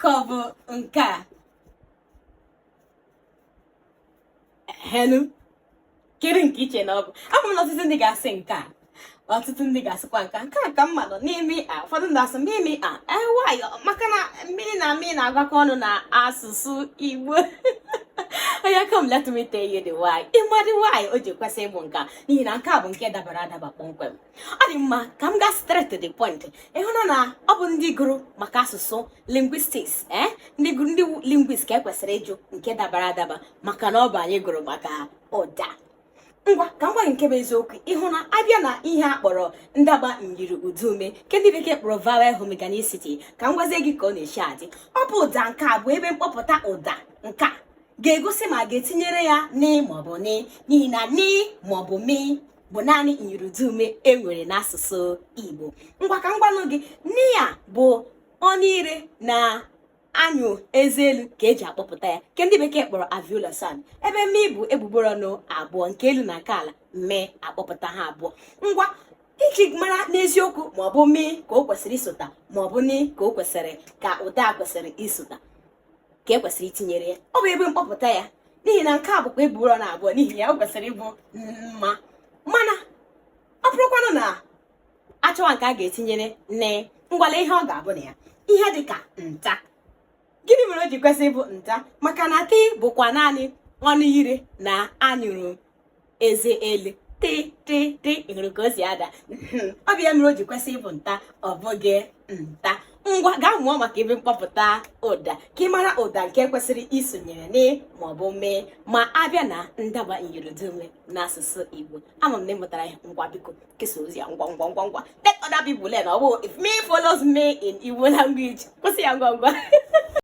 Cover nka. Henu. Kidding kitchen of. I'm not in the gas nka. Ọtụtụ ndị ga-asịkwa nka ka mmadụ n'ime ụfọdụ ndị asị mmiri why maka na mmiri na mmiri na-agakọ ọnụ na asụsụ Igbo. Oya, come let me tell you the why. Ịmadị why o ji kwesị ịbụ nka n'ihi na nke a bụ nke dabara adaba kpọmkwem. Ọ dị mma ka m gaa straight to the point. Ịhụna na ọ bụ ndị gụrụ maka asụsụ linguistics ndị linguist ka ekwesịrị ịjụ nke dabara adaba maka na ọ bụ anyị gụrụ maka ụda. Ngwa ka m gwa nke bụ eziokwu ịhụ na abịa na ihe a kpọrọ ndaba nyiri udume nke ndị bekee kpọrọ vowel homogeneity ka m gwazie gị ka ọ na-echi adị. Ọ bụ ụda nke a bụ ebe mkpọpụta ụda nke a ga-egosi ma ga-etinyere ya ni maọbụ ni n'ihi na ni maọbụ mi bụ naanị nyirudume enwere n'asụsụ Igbo. Ngwa ka m gwanụ gị ni ya bụ ọnụ ire na anyụ eze elu ka eji akpọpụta ya nke ndị bekee kpọrọ alveolar sound, ebe mi bụ egbugbere ọnụ abụọ nke elu na nke ala mme akpọpụta ha abụọ. Ngwa iji mara n'eziokwu maọbụ mi ka o kwesịrị isota maọbụ ni ka o kwesịrị ka ụda kwesịrị isota ka e kwesịrị itinyere ya, ọ bụ ebe mkpọpụta ya n'ihi na nke a bụkwa egbugbere ọnụ abụọ n'ihi ya o kwesịrị ịbụ mma. Mana ọ bụrụkwanụ na achọwa nke a ga-etinyere nne ngwale ihe ọ ga-abụ na ya ihe dịka nta. Gịnị mere o ji kwesị ịbụ nta? Maka na ti bụkwa naanị ọnụ ire na anyụrụ eze ele ti ịhụrụ ka o si ada. Ọ bụ ya mere o ji kwesị ịbụ nta ọ bụghị nta. Ngwa gaa mụọ maka ebe mkpọpụta ụda ka ị mara ụda nke kwesịrị isonyere ni maọbụ mee ma abịa na ndaba nyirudume n'asụsụ Igbo. Ama m na ịmụtara ya. Ngwa biko kesa ozi ya ngwa let other people learn. If me follows me in Igbo language kwụsị ya ngwa.